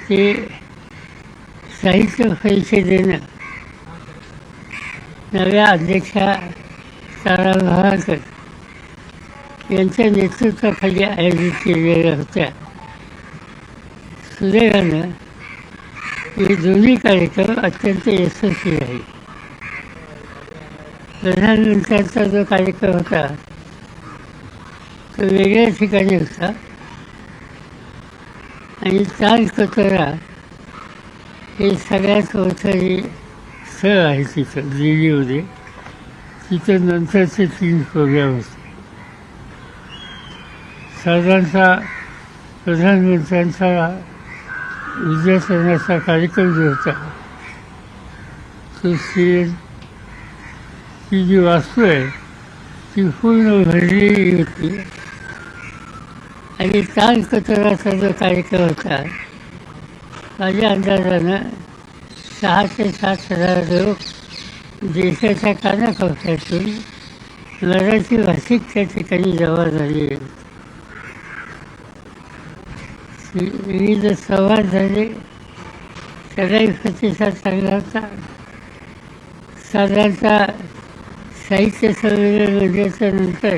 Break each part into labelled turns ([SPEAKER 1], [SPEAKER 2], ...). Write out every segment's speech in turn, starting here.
[SPEAKER 1] ते साहित्य परिषदेनं नव्या अध्यक्षा तारा भावाकर यांच्या नेतृत्वाखाली आयोजित केलेल्या होत्या. सुदैवानं हे दोन्ही कार्यक्रम अत्यंत यशस्वी राहिले. प्रधानमंत्र्यांचा जो कार्यक्रम होता तो वेगळ्या ठिकाणी होता आणि तालकटोरा हे सगळ्यात मोठं स्थळ आहे तिथं दिल्लीमध्ये. तिथं नंतरचे 3 प्रोग्राम होते. साधारणतः प्रधानमंत्र्यांचा विद्यार्थ्यांचा कार्यक्रम जो होता तो ती जी वास्तू आहे ती पूर्ण भरलेली होती आणि तालकटोराचा जो कार्यक्रम होता माझ्या अंदाजानं 6 ते 7 हजार लोक देशाच्या कानाकोपऱ्यातून मराठी भाषिक त्या ठिकाणी जमा झाले. विविध संवाद झाले. सगळ्याही प्रतिसाद चांगला होता. साधारणतः साहित्य संमेलन नंतर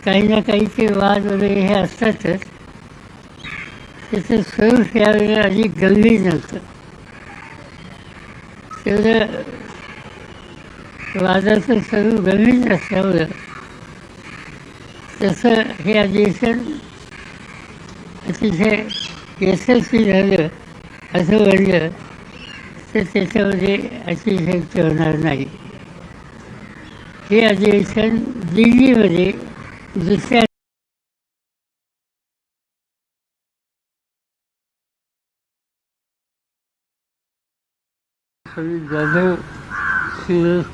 [SPEAKER 1] काही ना काही ते वाद वगैरे हे असतातच. त्याचं स्वरूप यावेळेला अधिक गंभीर नव्हतं. तेवढं वादाचं स्वरूप गंभीर नसल्यामुळं तसं हे अधिवेशन अतिशय यशस्वी झालं असं म्हणलं तर त्याच्यामध्ये अतिशयोक्ती होणार नाही. हे अधिवेशन दिल्लीमध्ये दुसऱ्या जाधव, सुरेश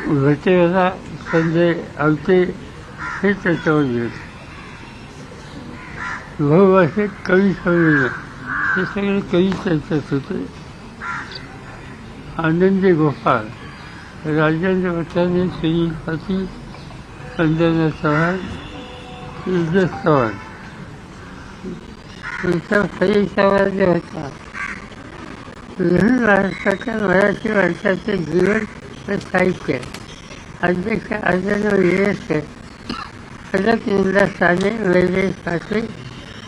[SPEAKER 1] भटेला, संजय आवटे हे त्याच्यावर येत. बहुभाषिक कवी संमेलन हे सगळे कवी त्याच्यात होते. आनंदी गोपाळ, राजेंद्र भटाने, सुनील पाटील, वंदना चव्हाण, युगेश चव्हाण यांचा परिसंवाद जो होता महाराष्ट्राच्या मराठी माणसाचे जीवन व साहित्य अध्यक्ष अर्जुन विवेकर, फलक इंद्रा साने, वैदेश पाटे,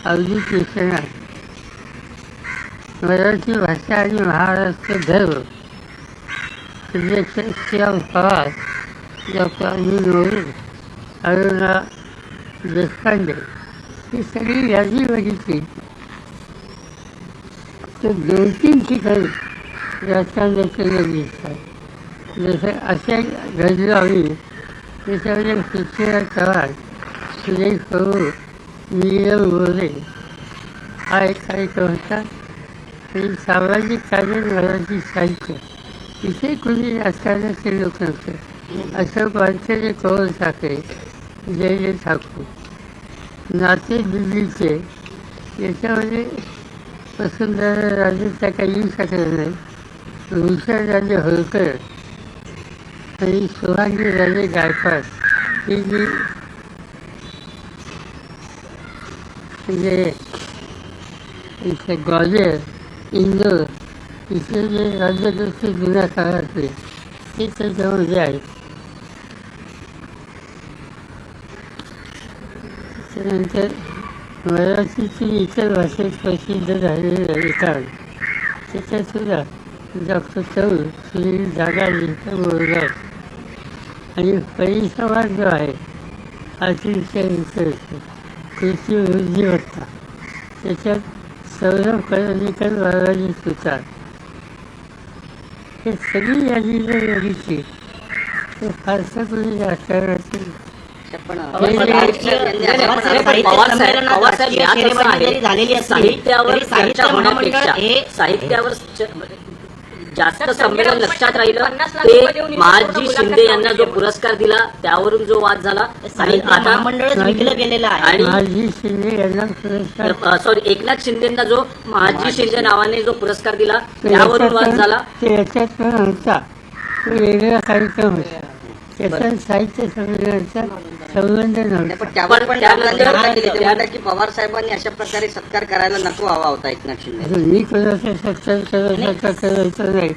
[SPEAKER 1] अवधी कृष्णनाथ, मराठी भाषा आणि महाराष्ट्र धर्म अध्यक्ष श्याम पवार, डॉक्टर अनिल मोरे, अरुणा देशपांडे ही सगळी यादी बघितली तर 2-3 ठिकाणी राजकारणाचे लोक दिसतात. जसं अशा गजगावी त्याच्यामध्ये पृथ्वीराज चव्हाण, सुरेश प्रभू, नीलम गोरे हा एक कार्यक्रम होता. आणि सामाजिक कार्य मराठी साहित्य इथे कुणी राजकारणाचे लोक नव्हते. अशोक वानखेडे, कौल ठाकरे, जयदेव ठाकूर, नाते दिल्लीचे याच्यामध्ये वसुंधरा राजेचा काही येऊ शकलं नाही. भूषण राजे होळकर आणि सुभाषजी राजे गायकवाड ही जी म्हणजे इथे ग्वालियर, इंदोर इथे जे राज्यदर्शी जुन्या काळातले ते त्याच्यामध्ये आहेत. त्यानंतर मराठीची इतर भाषेत प्रसिद्ध झालेले लिखाण त्याच्यातसुद्धा डॉक्टर चौल, सुनील जागाजींचा बोरगाव आणि परिसंवाद जो आहे अतिशय कृषी बुद्धिमत्ता त्याच्यात सौरभ करंदीकर, बालाजी सुतार हे सगळी यादी जर बघितली तर फारसं कुणी राजकारणाचे
[SPEAKER 2] साहित्यावर जास्त संमेलन लक्षात राहिलं ते महाजी शिंदे यांना जो पुरस्कार दिला त्यावरून जो वाद झाला. आणि आता
[SPEAKER 3] विकलं गेलेलं आहे.
[SPEAKER 1] महाजी शिंदे यांना
[SPEAKER 2] सॉरी एकनाथ शिंदेना जो महाजी शिंदे नावाने जो पुरस्कार दिला त्यावरून वाद झाला.
[SPEAKER 1] याच्यात होता वेगळा कार्यक्रम होता. त्याचा साहित्य संमेलनाचा संबंध
[SPEAKER 3] नाही,
[SPEAKER 1] नव्हता.
[SPEAKER 3] पण त्यावर पण
[SPEAKER 2] त्यानंतर-
[SPEAKER 3] चर्चा केली. ते
[SPEAKER 2] त्या-
[SPEAKER 3] म्हणतात की पवार साहेबांनी अशा प्रकारे सत्कार करायला नको हवा होता एकनाथ शिंदे.
[SPEAKER 1] आता मी कोणाचा सत्कार करायचा नाही.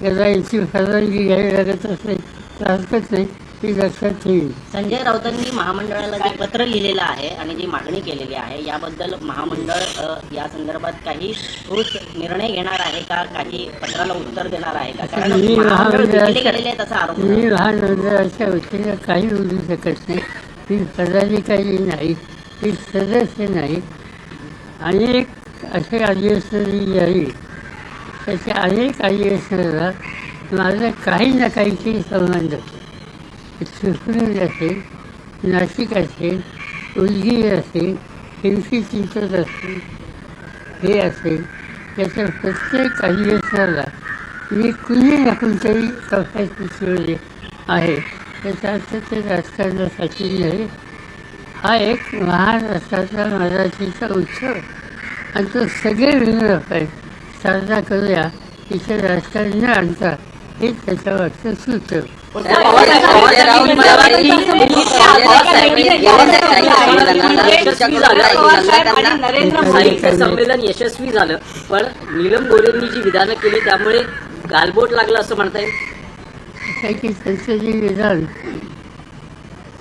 [SPEAKER 1] त्याला याची परवानगी घ्यावी लागत असेल तर हरकत नाही, ती लक्षात ठेवील.
[SPEAKER 4] संजय राऊतांनी महामंडळाला जे पत्र लिहिलेलं आहे आणि जी मागणी केलेली आहे याबद्दल महामंडळ या संदर्भात काही ठोस निर्णय घेणार आहे का, काही पत्राला उत्तर देणार आहे का? कारण
[SPEAKER 1] मी
[SPEAKER 4] महामंडळ विकले
[SPEAKER 1] महामंडळाच्या
[SPEAKER 4] गेलेले आहेत असा आरोप
[SPEAKER 1] मी महामंडळाच्या वतीनं काही बोलू शकत नाही. मी पदाधिकारी नाही, मी सदस्य नाही. अनेक असे अधिवेशनाची यावी, त्याच्या अनेक अधिवेशनाला माझा काही ना काहीतरी संबंध असेल. चिपळूण असेल, नाशिक असेल, उदगीर असेल, पिंपरी चिंचवड असेल, हे असेल, त्याच्या प्रत्येक अधिवेशनाला मी कुणी ना कोणतरी कपाशी आहे. त्याचा अर्थ ते राजकारणासाठी नाही. हा एक महाराष्ट्राचा मराठीचा उत्सव आणि तो सगळे मिळून आपण साजरा करूया. इथे राजकारण न आणता हे त्याच्यावरचं सूत्र.
[SPEAKER 3] संजय राऊत म्हणाले
[SPEAKER 2] साहित्य संमेलन यशस्वी झालं, पण नीलम गोरेंनी जी विधानं केली त्यामुळे गालबोट लागलं असं म्हणता येईल.
[SPEAKER 1] काय की संसदीय विधान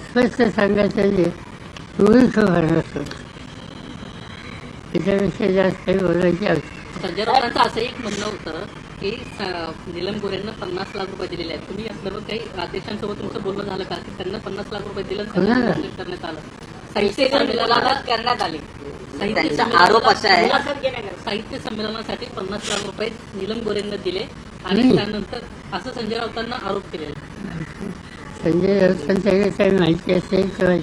[SPEAKER 1] स्पष्ट सांगायचं जे मूर्ख असतो, त्याच्यापेक्षा जास्त काही बोलायची आवश्यकता.
[SPEAKER 5] संजय राऊतांचं असं एक म्हणणं होतं की नीलम गोरेंना 50 लाख रुपये दिलेले आहेत. तुम्ही असल्यावर काही अध्यक्षांसोबत तुमचं बोलणं झालं का की त्यांना 50 लाख रुपये दिलं
[SPEAKER 1] कोणाला?
[SPEAKER 5] करण्यात आलं? साहित्य संमेलनात करण्यात आले.
[SPEAKER 3] त्यांचा आरोप असा आहे
[SPEAKER 5] साहित्य संमेलनासाठी 50 लाख रुपये नीलम गोरेंना दिले आणि
[SPEAKER 1] नाही.
[SPEAKER 5] त्यानंतर असं संजय राऊतांना आरोप केलेला.
[SPEAKER 1] संजय राऊतांच्याकडे काही माहिती असेल किंवा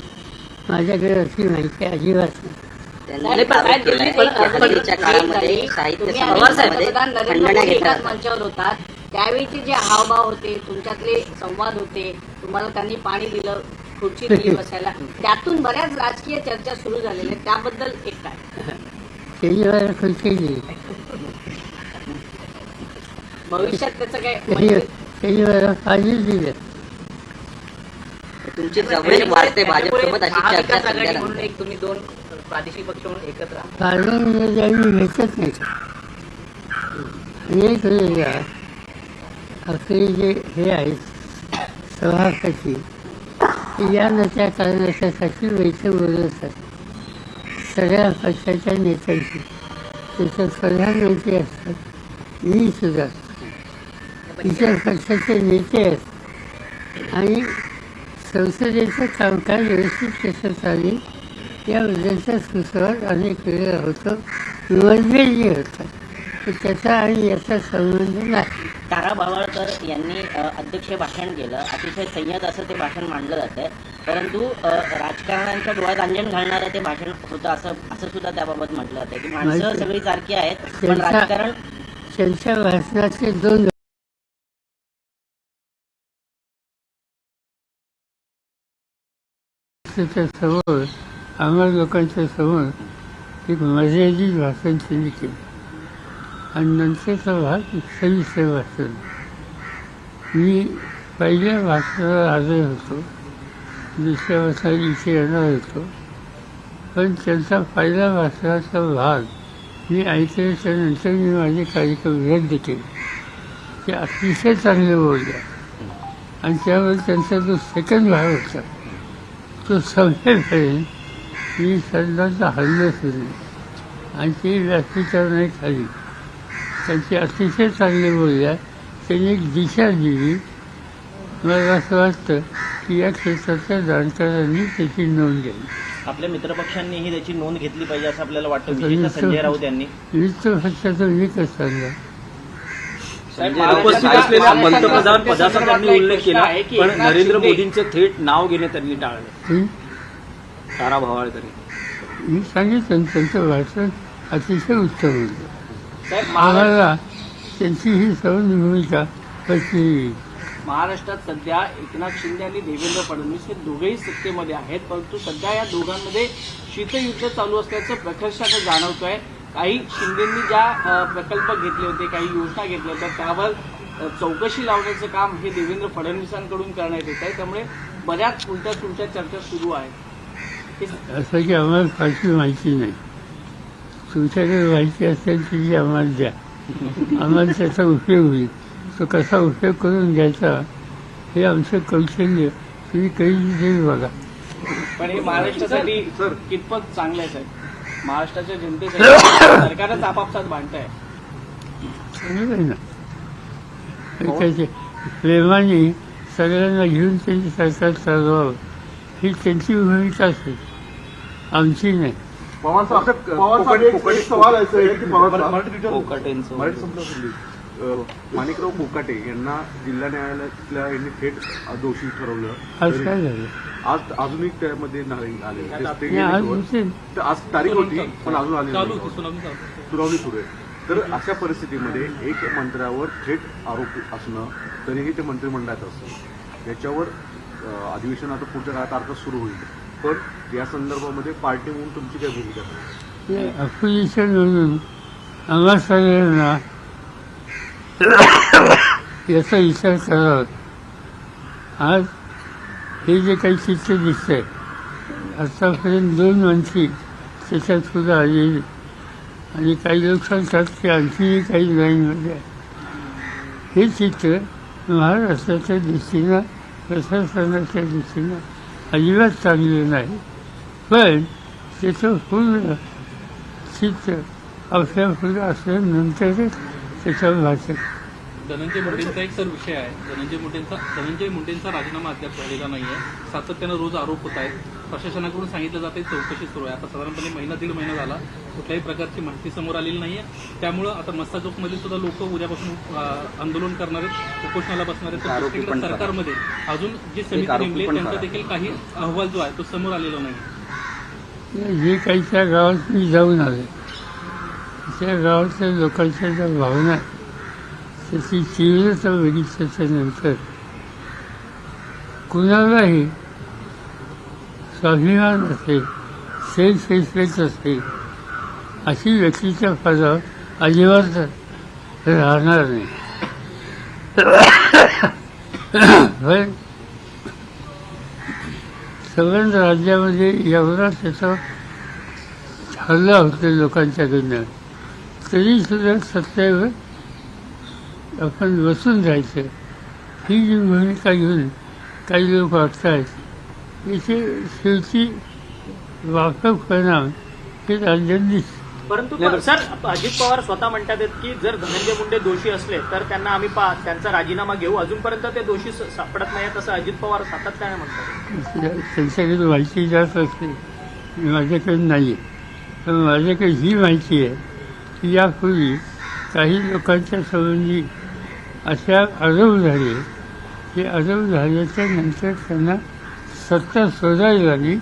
[SPEAKER 1] माझ्याकडे अशी माहिती अजिबात नाही.
[SPEAKER 3] त्यांनी आरोप केलाय की हल्लीच्या काळामध्ये साहित्य संमेलनामध्ये खंडण्या घेतल्या.
[SPEAKER 6] मंचावर होतात त्यावेळीचे जे हावभाव होते, तुमच्यातले संवाद होते, तुम्हाला त्यांनी पाणी दिलं, खुर्ची दिली बसायला, त्यातून बऱ्याच राजकीय चर्चा सुरू झालेल्या आहेत. त्याबद्दल एक काय
[SPEAKER 1] त्याच्यावर खुर्ची दिली,
[SPEAKER 6] भविष्यात त्याचं काय म्हणजे
[SPEAKER 1] त्याच्यावर पाणी दिलं.
[SPEAKER 3] तुमची जवळीक वाढते भाजपसोबत अशी चर्चा
[SPEAKER 6] महाविकास आघाडी
[SPEAKER 3] सध्या
[SPEAKER 6] म्हणून एक तुम्ही दोन प्रादेशिक पक्ष म्हणून एकत्र आहात.
[SPEAKER 1] पाणी त्यांनी भेटत नाही. अनेक वेळेला आपले जे हे आहेत सभापती, या न त्या कारणासाठी बैठक बोलवतात सगळ्या पक्षाच्या नेत्यांची. त्याच्यात प्रधानमंत्री असतात, मी सुद्धा, इतर पक्षाचे नेते असतात आणि संसदेचं कामकाज व्यवस्थित कसं चालेल याबद्दलचा सुसंवाद अनेक वेळेला होतो, मतभेदही होतात. तर त्याचा आणि याचा संबंध नाही.
[SPEAKER 4] तारा बावळकर यांनी अध्यक्ष भाषण केलं. अतिशय संयत असं ते भाषण मांडलं जातं, परंतु राजकारणाच्या डोळ्यात अंजन घालणारं ते भाषण होतं असं सुद्धा त्याबाबत म्हटलं जातं की माणसं सगळी सारखी आहेत, पण राजकारण
[SPEAKER 1] त्यांच्या भाषणाचे दोन समोर आम्हा लोकांच्या समोर एक मर्यादित भाषण त्यांनी केलं आणि नंतरचा भाग सविस्तर भाषण. मी पहिल्या भाषणाला हजर होतो, दुसऱ्या भाषणाला इथे येणार होतो, पण त्यांचा पहिल्या भाषणाचा भाग मी ऐकल्याच्या नंतर मी माझे कार्यक्रम रद्द केले. ते अतिशय चांगले बोलले आणि त्यामुळे त्यांचा जो सेकंड भाग होता तो संपेपर्यंत मी सदनाचा हल्ला सुरू आणि ते व्यासपीठावर खाली त्यांचे अतिशय चांगले बोलल्या. त्यांनी एक दिशा दिली. मला असं वाटतं की या क्षेत्राच्या जाणकारांनी त्याची नोंद घ्यावी.
[SPEAKER 7] आपल्या मित्रपक्षांनीही त्याची नोंद घेतली पाहिजे असं आपल्याला वाटतं. विशेषतः संजय राऊत यांनी
[SPEAKER 1] मित्र पक्षाचा मी कसं सांगा.
[SPEAKER 8] उपस्थित असलेल्या पंतप्रधान पदाचा त्यांनी उल्लेख केला, पण नरेंद्र मोदींचं थेट नाव घेणे त्यांनी टाळलं. तारा भवाळकर
[SPEAKER 1] मी सांगितलं त्यांचं भाषण अतिशय उत्तम होतं. आम्हाला त्यांची ही सौम्य भूमिका पटली.
[SPEAKER 7] महाराष्ट्रात सध्या एकनाथ शिंदे आणि देवेंद्र फडणवीस हे दोघेही सत्तेमध्ये आहेत, परंतु सध्या या दोघांमध्ये शीतयुद्ध चालू असल्याचं प्रकर्षानं जाणवतोय. काही शिंदेंनी ज्या प्रकल्प घेतले होते, काही योजना घेतल्या होत्या, त्यावर चौकशी लावण्याचं काम हे देवेंद्र फडणवीसांकडून करण्यात येत आहे. त्यामुळे बऱ्याच उलट्या सुलट्या चर्चा सुरू आहेत.
[SPEAKER 1] असं की आम्हाला फारशी माहिती नाही. तुमच्याकडे माहिती असेल ती आम्हाला द्या, आम्हाला त्याचा उपयोग होईल. तो कसा उपयोग करून घ्यायचा हे आमचं कौशल्य तुम्ही काही बघा.
[SPEAKER 7] पण हे महाराष्ट्रासाठी कितपत चांगलं आहे साहेब? महाराष्ट्राच्या जनतेसाठी सरकारच आपापसात भांडताय.
[SPEAKER 1] चांगलं आहे ना. त्याचे प्रेमाने सगळ्यांना घेऊन त्यांची सरकार चालवावं ही त्यांची भूमिका असेल, आमची नाही.
[SPEAKER 9] माणिकराव कोकाटे यांना जिल्हा न्यायालयातल्या यांनी थेट दोषी ठरवलं.
[SPEAKER 1] आज काय झालं?
[SPEAKER 9] आज अजूनही त्यामध्ये आले. आज तारीख होती पण अजून आली सुनावणी सुरू आहे. तर अशा परिस्थितीमध्ये एक मंत्र्यावर थेट आरोप असणं तरीही ते मंत्रिमंडळात असतं. याच्यावर अधिवेशन आता पुढच्या काळात अर्थात सुरू होईल. पण या संदर्भामध्ये पार्टी म्हणून तुमची काय भूमिका आहे?
[SPEAKER 1] अपोजिशन म्हणून आम्हा सगळ्यांना याचा विचार करावा. आज हे जे काही चित्र दिसतंय, आतापर्यंत 2 मंत्री त्याच्यात सुद्धा आलेले आणि काही लोक सांगतात की आणखीही काही लाईनमध्ये आहे. हे चित्र महाराष्ट्राच्या दृष्टीनं, प्रशासनाच्या दृष्टीनं अजिबात चांगलं नाही. पण त्याचं पूर्ण चित्र आपल्या पुढे असल्यानंतरच त्याच्यावर भाषण.
[SPEAKER 10] धनंजय मुंडेंचा एक सर विषय आहे. धनंजय मुंडेंचा राजीनामा अद्याप झालेला नाही आहे. सातत्यानं रोज आरोप होत आहेत. प्रशासनाकडून सांगितलं जाते चौकशी सुरू आहे. आता साधारणपणे 1.5 महिना झाला, कुठल्याही प्रकारची माहिती समोर आलेली नाही आहे. त्यामुळं आता मस्ता चौकमध्ये सुद्धा लोक उद्यापासून आंदोलन करणार आहेत, उपोषणाला बसणार आहेत. तर दुसरीकडे सरकारमध्ये अजून जी समिती नेमली त्यांचा देखील काही अहवाल जो आहे तो समोर आलेला नाही.
[SPEAKER 1] जे काही त्या गावात मी जाऊन आले, त्या गावातल्या लोकांच्या ज्या भावना त्याची तीव्रता बघितल्याच्या नंतर कुणालाही स्वाभिमान असेल, सेल्फ रिस्पेक्ट असेल, अशी व्यक्तीच्या पदावर अजिबात राहणार नाही. पण संबंध राज्यामध्ये एवढा त्याचा हल्ला होतो लोकांच्याकडनं, तरी सुद्धा सत्तेवर आपण बसून जायचं ही जी भूमिका घेऊन काही लोक वागत आहेत याचे शेवटी वाकफ परिणाम हे राज्यात दिसतं.
[SPEAKER 11] परंतु सर, अजित पवार स्वतः म्हणतात की जर धनंजय मुंडे दोषी असले तर त्यांना आम्ही त्यांचा राजीनामा घेऊ. अजूनपर्यंत ते दोषी सापडत नाहीत असं अजित पवार सातत्याने म्हणतात.
[SPEAKER 1] त्यांच्याकडे माहिती जास्त असते, माझ्याकडे नाही आहे. पण माझ्याकडे ही माहिती आहे की यापूर्वी काही लोकांच्या संबंधी अशा आरोप झाले की आरोप झाल्याच्या नंतर त्यांना सत्ता सोडावी लागली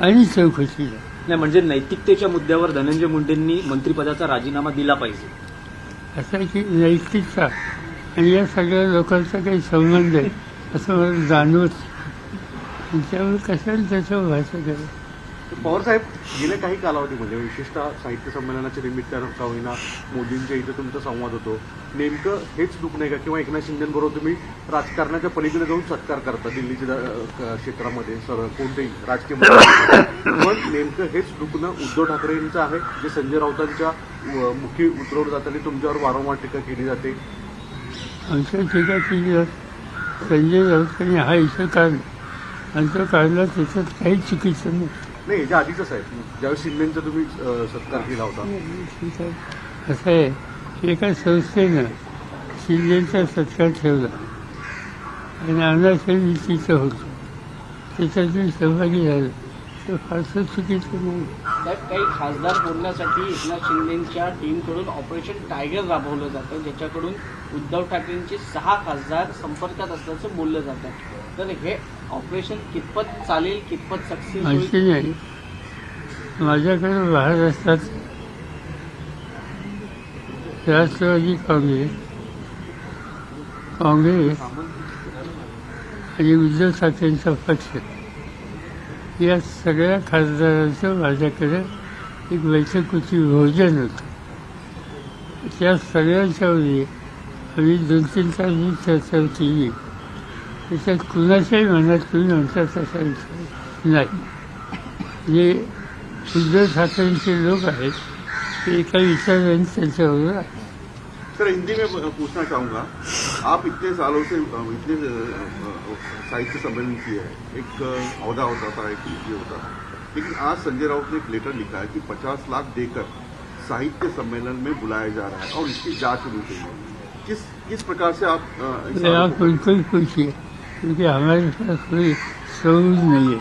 [SPEAKER 1] आणि चौकशी झाली.
[SPEAKER 8] नाही म्हणजे नैतिकतेच्या मुद्द्यावर धनंजय मुंडेंनी मंत्रिपदाचा राजीनामा दिला पाहिजे
[SPEAKER 1] असं की नैतिकता आणि या सगळ्या लोकांचा काही संबंध आहे असं मला जाणवत. त्याच्यावर कशाला त्याच्यावर भाषा करायचं.
[SPEAKER 9] पवारसाहेब, गेल्या काही कालावधीमध्ये विशेषतः साहित्य संमेलनाच्या निमित्तानं का होईना मोदींच्या इथं तुमचा संवाद होतो. नेमकं हेच दुःख नाही का, किंवा एकनाथ शिंदेबरोबर तुम्ही राजकारणाच्या पलीकडे जाऊन सत्कार करता दिल्लीच्या क्षेत्रामध्ये सर कोणतेही राजकीय पण नेमकं हेच दुखणं उद्धव ठाकरेंचं आहे, जे संजय राऊतांच्या मुखी उतरवलं जातं आणि तुमच्यावर वारंवार टीका केली जाते.
[SPEAKER 1] आमच्या टीका केली जाते. संजय राऊतांनी हा इशू काढला आणि तो काढला, त्याच्यात काही चुकीचं नाही.
[SPEAKER 9] नाही, याच्या आधीच साहेब ज्यावेळी शिंदेचा तुम्ही सत्कार केला होता.
[SPEAKER 1] असं आहे की एका संस्थेनं शिंदेचा सत्कार ठेवला आणि अनाशय तिचं होतं, त्याच्यात मी सहभागी झालं, तर फारसं चुकीचं नाही.
[SPEAKER 7] काही खासदार बोलण्यासाठी एकनाथ शिंदेच्या टीमकडून ऑपरेशन टायगर राबवलं जातं, ज्याच्याकडून उद्धव ठाकरेंचे 6 खासदार संपर्कात असल्याचं बोललं जातं. तर हे ऑपरेशन कितपत चालेल, कितपत सक्सेस
[SPEAKER 1] माहिती नाही. माझ्याकडे महाराष्ट्रात राष्ट्रवादी काँग्रेस आणि उद्धव ठाकरेंचा पक्ष या सगळ्या खासदारांचं माझ्याकडे एक बैठकीची भोजन होतं. त्या सगळ्यांच्या वेळी अभी 2-3 तास जी चर्चा केली त्याच्यात कुणाच्याही मनात तुम्ही म्हणतात तसा विचार नाही. जे उद्धव ठाकरेंचे लोक आहेत ते एका विचाराने त्यांच्याबरोबर आहेत.
[SPEAKER 9] सर हिंदी में पूछना चाहूँगा, आप इतने सालों से इतने साहित्य सम्मेलन किए हैं, एक औहदा होता था, एक ये होता था, लेकिन आज संजय राउत ने एक लेटर लिखा है कि 50 लाख देकर साहित्य सम्मेलन में बुलाया जा रहा है और इसकी जांच होनी चाहिए. किस प्रकार से आप
[SPEAKER 1] बिल्कुल पूछिए, क्योंकि हमारे पास कोई सबूत नहीं है.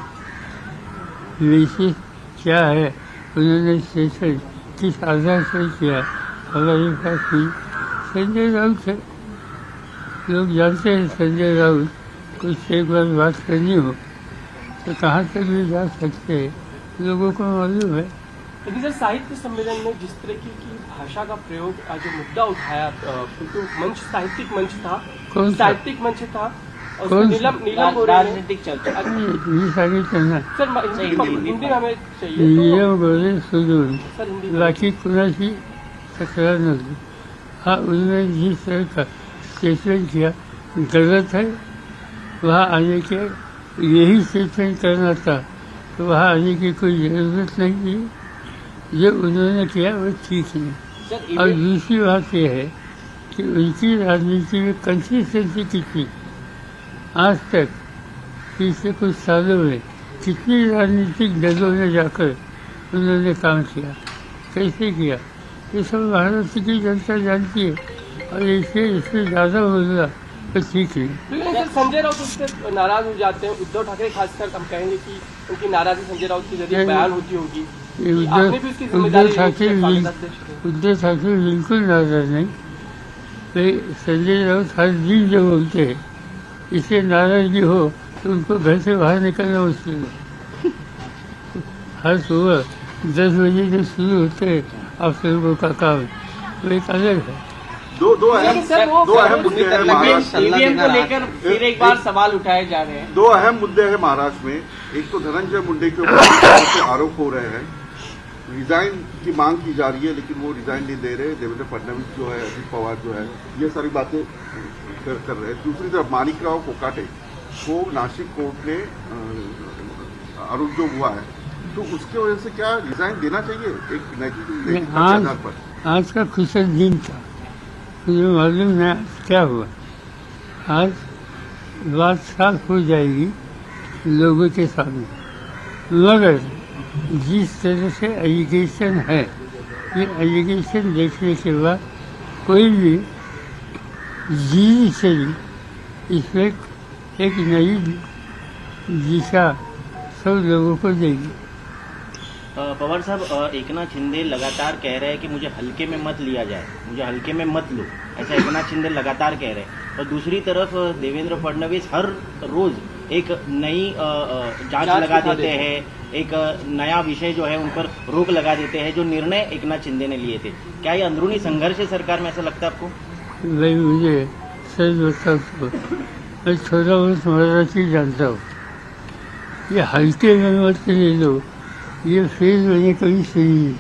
[SPEAKER 1] बेसिस क्या है, उन्होंने सेशन किस आधार से किया, हमारे पास कोई. संजय राउत है, लोग जानते हैं संजय राउत. कुछ एक बार बात करनी हो तो कहाँ तक भी जा सकते हैं, लोगों को मालूम है.
[SPEAKER 12] लेकिन सर साहित्य सम्मेलन में जिस तरह की भाषा का प्रयोग जो मुद्दा उठाया, क्योंकि मंच साहित्यिक मंच था, साहित्यिक मंच था, और नीलम गोरे राजनीतिक चर्चा
[SPEAKER 1] ये सांगितलं ना
[SPEAKER 12] सर हिंदी में हमें चाहिए.
[SPEAKER 1] नीलम गोरे सोडून बाकी कुणाची तक्रार नव्हती. हाँ, उन्होंने जिस तरह का स्टेटमेंट किया गलत है, वहाँ आने के यही स्टेटमेंट करना था तो वहाँ आने की कोई ज़रूरत नहीं थी. जो उन्होंने किया वो ठीक है. और दूसरी बात यह है कि उनकी राजनीति में कंसिस्टेंसी कितनी, आज तक पिछले कुछ सालों में कितनी राजनीतिक दलों में जाकर उन्होंने काम किया, कैसे किया, ये सब भारत की जनता जानती है. और इससे ज़्यादा बोलना तो ठीक है.
[SPEAKER 12] लेकिन संजय राउत उससे नाराज हो जाते हैं. उद्धव ठाकरे खासकर हम कहेंगे कि उनकी नाराजगी संजय राउत के जरिए बयान होती होगी.
[SPEAKER 1] उद्धव ठाकरे बिल्कुल नाराज नहीं. संजय राउत हर दिन जो बोलते हैं, इससे नाराजगी हो तो उनको घर से बाहर निकलना मुश्किल है. हर सुबह 10 बजे से शुरू होते हैं अफसरों का काम, वो एक अलग है.
[SPEAKER 9] दो अहम मुद्दे हैं महाराष्ट्र.
[SPEAKER 7] ईवीएम को लेकर फिर एक बार सवाल उठाए जा रहे हैं.
[SPEAKER 9] 2 अहम मुद्दे हैं महाराष्ट्र में. एक तो धनंजय मुंडे के ऊपर आरोप हो रहे हैं, रिजाइन की मांग की जा रही है, लेकिन वो रिजाइन नहीं दे रहे. देवेंद्र फडणवीस जो है, अजित पवार जो है, ये सारी बातें कर रहे हैं. दूसरी तरफ माणिकराव कोकाटे को नासिक कोर्ट ने आरोप जो हुआ है, तो उसके वजह से क्या रिजाइन देना चाहिए एक नैतिक आधार पर?
[SPEAKER 1] आज का खुशल दिन था, मुझे मालूम नहीं क्या हुआ. आज बात साफ हो जाएगी लोगों के सामने. मगर जिस तरह से एजुकेशन है, ये एजुकेशन देखने के बाद कोई भी जी चली इसमें एक नई दिशा सब लोगों को देगी.
[SPEAKER 4] पवार साहब, एकनाथ शिंदे लगातार कह रहे हैं कि मुझे हल्के में मत लिया जाए, मुझे हल्के में मत लो, ऐसा एकनाथ शिंदे लगातार कह रहे हैं. और दूसरी तरफ देवेंद्र फडणवीस हर रोज एक नई जांच लगा देते हैं, एक नया विषय जो है उन पर रोक लगा देते हैं, जो निर्णय एकनाथ शिंदे ने लिए थे. क्या ये अंदरूनी संघर्ष है सरकार में, ऐसा लगता है आपको?
[SPEAKER 1] नहीं, मुझे सच बताओ तो मैं थोड़ा बहुत मराठी जानता हूँ. ये हल्के में मत ले लो, ये फिर मैंने कभी सुनी.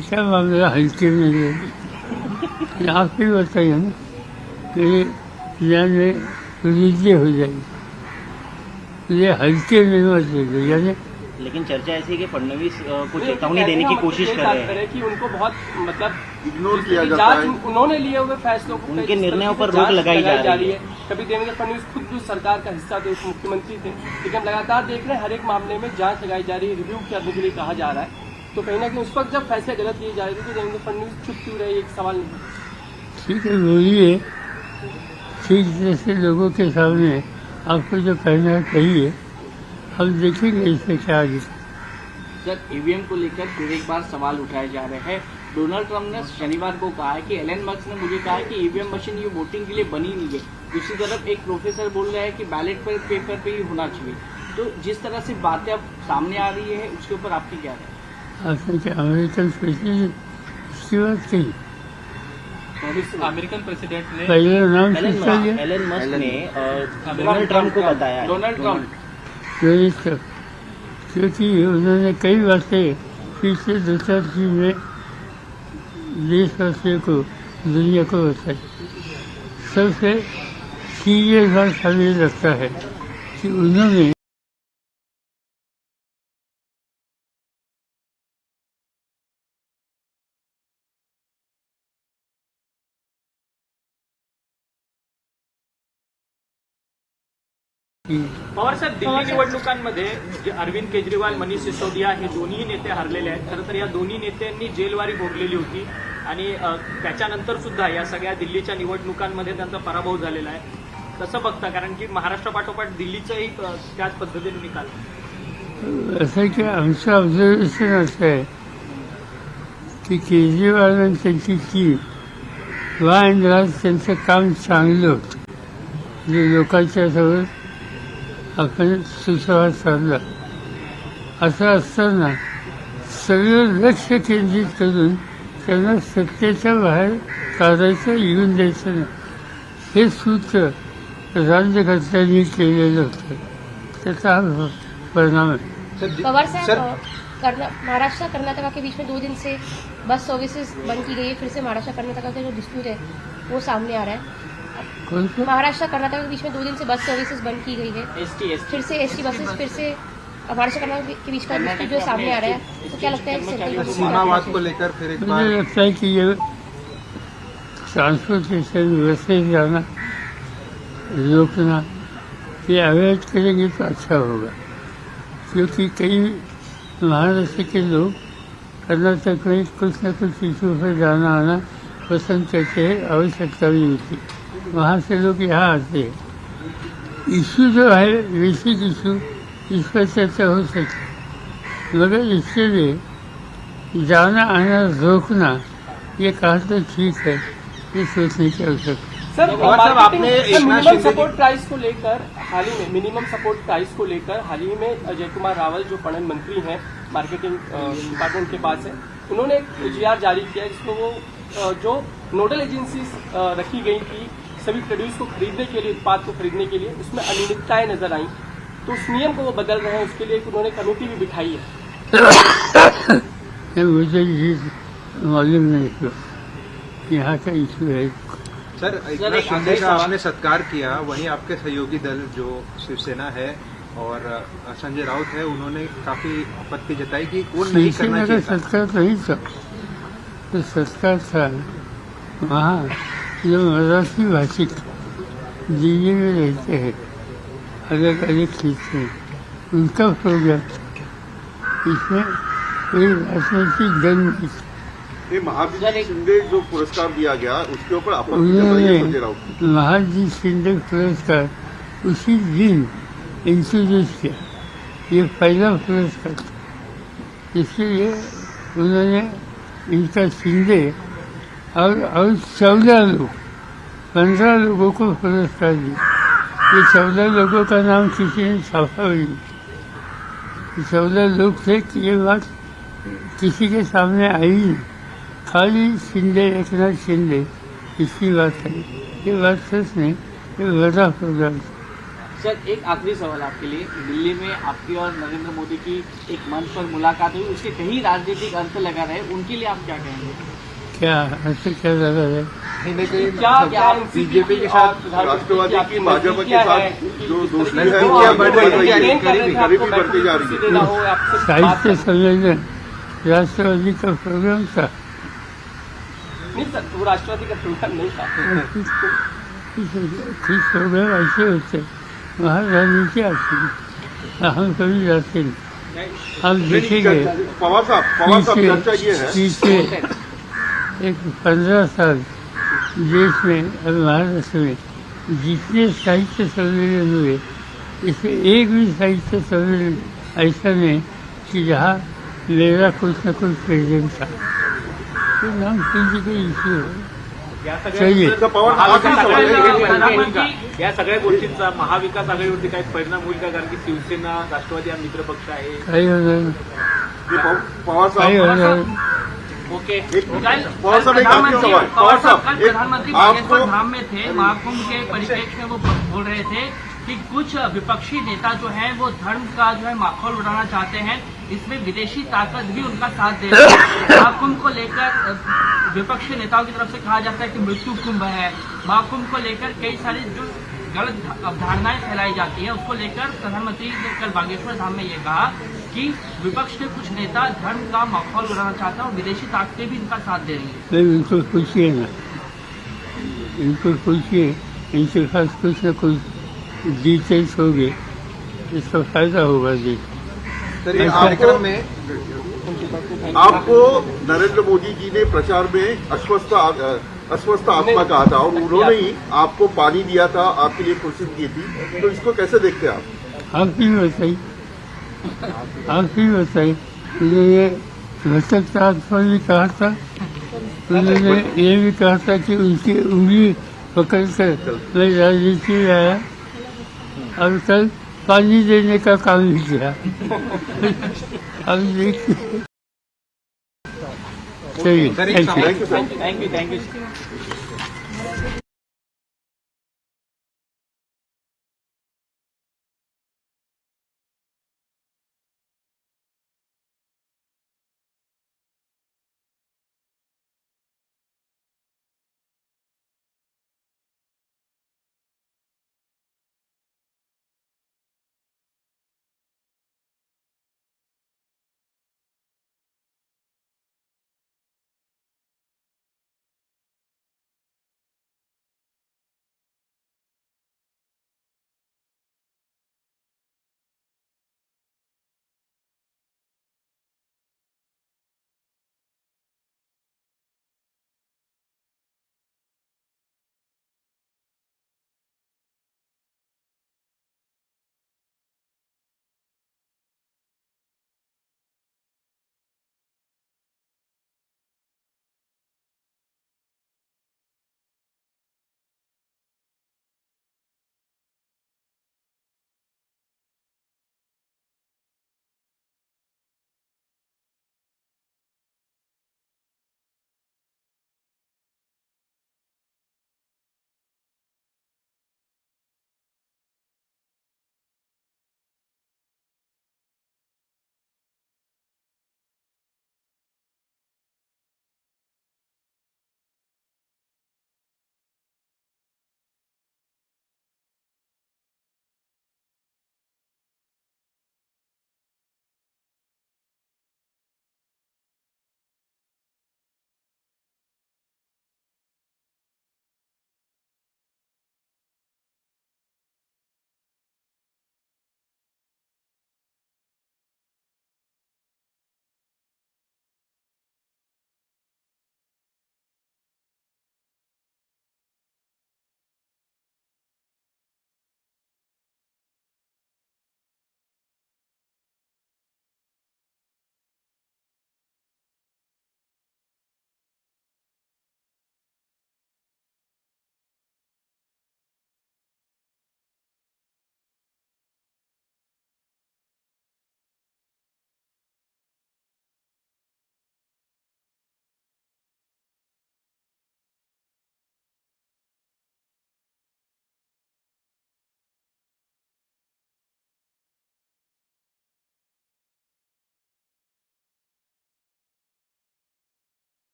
[SPEAKER 1] क्या मामला हल्के में ले, आप भी बताइए ना, मेरे ज्ञान में वृद्धि हो जाएगी. ये हल्के में मत ले लो. यानी
[SPEAKER 4] लेकिन चर्चा ऐसी है कि फडणवीस को चेतावनी देने की कोशिश कर रहे हैं
[SPEAKER 12] कि उनको बहुत मतलब
[SPEAKER 9] इग्नोर किया जाता है.
[SPEAKER 12] उन्होंने लिए हुए फैसलों को,
[SPEAKER 4] उनके निर्णयों पर रोक लगाई जा रही है.
[SPEAKER 12] कभी देवेंद्र फडणवीस खुद भी सरकार का हिस्सा थे, मुख्यमंत्री थे, लेकिन लगातार देख रहे हैं हर एक मामले में जांच लगाई जा रही है, रिव्यू करने के लिए कहा जा रहा है. तो कहीं ना कहीं उस वक्त जब फैसले गलत लिए जा रहे थे तो देवेंद्र फडणवीस चुप क्यों रहे, एक सवाल नहीं.
[SPEAKER 1] ठीक है, बोलिए. ठीक जैसे लोगों के सामने आपको जो कहना है कहिए, हम देखेंगे इससे क्या आगे.
[SPEAKER 7] सर, ईवीएम को लेकर फिर एक बार सवाल उठाए जा रहे हैं. डोनाल्ड ट्रंप ने शनिवार को कहा है कि एलन मस्क ने मुझे कहा है कि ईवीएम मशीन ये वोटिंग के लिए बनी नहीं है. दूसरी तरफ एक प्रोफेसर बोल रहे हैं कि बैलेट पर पेपर पे ही होना चाहिए. तो जिस तरह से बातें अब सामने आ रही है उसके ऊपर आपकी क्या है?
[SPEAKER 1] आपने अमेरिकन प्रेसिडेंट इसकी बात कही?
[SPEAKER 10] अमेरिकन प्रेसिडेंट ने
[SPEAKER 1] पहले नाम
[SPEAKER 4] एलन मस्क ने डोनाल्ड ट्रंप को बताया.
[SPEAKER 7] डोनाल्ड ट्रंप,
[SPEAKER 1] क्योंकि उन्होंने कई बातें पिछले 2-4 दिन में देशवासियों को दुनिया को बताई। सबसे सीरियस बात हमें लगता है कि उन्होंने
[SPEAKER 11] पवार साहेब, दिल्ली निवडणुकांमध्ये जे अरविंद केजरीवाल, मनीष सिसोदिया हे दोन्ही नेते हरलेले आहेत. खरं तर या दोन्ही नेत्यांनी जेलवारी भोगलेली होती आणि त्याच्यानंतर सुद्धा या सगळ्या दिल्लीच्या निवडणुकांमध्ये त्यांचा पराभव झालेला आहे. कसं बघता, कारण की महाराष्ट्रापाठोपाठ दिल्लीचाही त्याच पद्धतीने निकाल.
[SPEAKER 1] असं की आमचं ऑब्झर्वेशन असं आहे की केजरीवाल आणि त्यांची टीम वा अँड राज त्यांचं काम चांगलं होतं. जे लोकांच्या जवळ आपण सुसंवाद साधला. असं असताना सगळं लक्ष केंद्रित करून त्यांना सत्तेच्या बाहेर काढायचं, येऊन द्यायचं नाही, हे सूत्र राज्यकर्त्यांनी केलेलं होतं. त्याचा हा परिणाम आहे.
[SPEAKER 13] पवार साहब, महाराष्ट्र कर्नाटका के बीच में 2 दिन से बस सर्विसेज बंद की गई है. फिर से महाराष्ट्र कर्नाटका का जो डिस्प्यूट है वो सामने आ रहा है. महाराष्ट्र कर्नाटक के बीच में 2 दिन से बस सर्विसेज बंद की गई है. फिर से एसटी बसेस, फिर से महाराष्ट्र कर्नाटक के बीच का डिस्प्यूट जो सामने आ रहा है, तो क्या लगता है
[SPEAKER 14] को लेकर फिर एक
[SPEAKER 1] मुझे लगता है कि ये ट्रांसपोर्टेशन व्यवस्था जाना रोकना, ये अवॉइड करेंगे तो अच्छा होगा. क्योंकि कई महाराष्ट्र के लोग कर्नाटक में कुछ न कुछ इशू पर जाना आना पसंद करते हैं, आवश्यकता भी होती. वहाँ से लोग यहाँ आते हैं. इशू जो है बेसिक इशू, इस पर चर्चा हो सकती, मगर इसके लिए जाना आना रोकना ये कहा तो ठीक है, ये सोचने की आवश्यकता.
[SPEAKER 12] सर, मिनिमम सपोर्ट प्राइस को लेकर हाल ही में हाल ही में अजय कुमार रावल जो पणन मंत्री हैं, मार्केटिंग डिपार्टमेंट के पास है, उन्होंने एक GR जारी किया जिसमें वो जो नोडल एजेंसी रखी गई थी सभी प्रोड्यूस को खरीदने के लिए, उत्पाद को खरीदने के लिए, उसमें अनियमितताएं नजर आई. तो उस नियम को वो बदल रहे हैं, उसके लिए एक उन्होंने कमेटी भी बिठाई है.
[SPEAKER 1] मुझे ये मालूम नहीं था, यहाँ का इशू है.
[SPEAKER 14] सर, एकनाथ शिंदे का आपने सत्कार किया, वहीं आपके सहयोगी दल जो शिवसेना है और संजय राउत है, उन्होंने काफी आपत्ति जताई कि वो नहीं करना चाहिए.
[SPEAKER 1] सत्कार नहीं था, तो सत्कार था वहाँ जो मराठी भाषिक दिल्ली में रहते हैं, अलग अलग क्षेत्र में, उनका प्रोग्राम, इसमें कोई राजनीतिक दल नहीं.
[SPEAKER 9] ये महाजी शिंदे जो पुरस्कार दिया गया उसके ऊपर आपत्ति जताई संजय राउत.
[SPEAKER 1] महाजी शिंदे पुरस्कार उसी दिन इंट्रोड्यूस किया, ये पहला पुरस्कार था. इसलिए उन्होंने इनका शिंदे और 14 लोग, 15 लोगों को पुरस्कार दिया. ये 14 लोगों का नाम किसी ने छापा भी नहीं. 14 लोग थे कि ये बात किसी के सामने आई नहीं, खाली शिंदे, एकनाथ शिंदे इसकी बात है. ये बात सच नहीं, ये बड़ा प्रोग्राम.
[SPEAKER 7] सर, एक आखिरी सवाल आपके लिए. दिल्ली में आपकी और नरेंद्र मोदी की एक मंच पर मुलाकात हुई, उसके कई राजनीतिक अर्थ लगा रहे, उनके लिए आप क्या कहेंगे?
[SPEAKER 1] क्या ऐसे क्या लगा है?
[SPEAKER 9] क्या बीजेपी के साथ, राष्ट्रवादी की, भाजपा के साथ जो दोस्ती है वो बढ़ रही है, करीबी बढ़ती जा रही है.
[SPEAKER 1] साहित्य सम्मेलन राष्ट्रवादी का प्रोग्राम था.
[SPEAKER 12] नहीं सर, वो राष्ट्रवादी का प्रोग्राम नहीं था.
[SPEAKER 1] कुछ प्रोग्राम ऐसे होते वहाँ राजनीति आती है, हम कभी जाते नहीं. आप देखेंगे
[SPEAKER 9] पवार साहब चर्चा ये है,
[SPEAKER 1] पीछे एक 15 साल देश में और महाराष्ट्र में जितने साहित्य सम्मेलन हुए, इसमें एक भी साहित्य सम्मेलन ऐसा नहीं कि जहाँ मेरा कुछ न कुछ प्रेजेंट था. तो नाम किसी का इश्यू है.
[SPEAKER 11] या सगळ्या गोष्टींचा महाविकास आघाडीवरती काही परिणाम होईल का? कारण की शिवसेना, राष्ट्रवादी हा मित्र पक्ष आहे.
[SPEAKER 1] काही होणार
[SPEAKER 11] काही होणार.
[SPEAKER 5] ओके.
[SPEAKER 9] पवार साहब, एक आखिरी सवाल. पवार साहब,
[SPEAKER 5] प्रधानमंत्री बागेश्वर धाम में थे, महाकुंभ के परिप्रेक्ष्य में वो बोल रहे थे
[SPEAKER 15] कि कुछ विपक्षी नेता जो हैं वो धर्म का जो है माहौल उड़ाना चाहते हैं, इसमें विदेशी ताकत भी उनका साथ दे रही है। महाकुंभ को लेकर विपक्षी नेताओं की तरफ से कहा जाता है कि मृत्यु कुंभ है। महाकुंभ को लेकर कई सारी जो गलत अवधारणाएं फैलाई जाती है, उसको लेकर प्रधानमंत्री ने कल बागेश्वर धाम में ये कहा कि विपक्ष के कुछ नेता धर्म का माहौल उड़ाना चाहते हैं और विदेशी ताकतें भी इनका साथ दे रही है।
[SPEAKER 1] इनको पूछिए ना, इनको पूछिए, इनसे खास कुछ न कुछ डिटेल्स हो गए, इसका फायदा होगा जी।
[SPEAKER 14] कार्यक्रम में
[SPEAKER 9] आपको नरेंद्र मोदी जी ने प्रचार में अस्वस्थ आत्मा कहा था और उन्होंने ही आपको पानी दिया था, आपके लिए कुर्सी दी थी, तो इसको कैसे देखते हैं आप?
[SPEAKER 1] आप ही बताइए, आप ही बताइए। उन्होंने घटक आत्मा भी कहा था, उन्होंने ये भी कहा था कि उनकी उंगली पकड़ कर मैं राजनीति में आया और कल पानी देने का काम भी किया। अब देखिए, चलिए,
[SPEAKER 11] थैंक यू।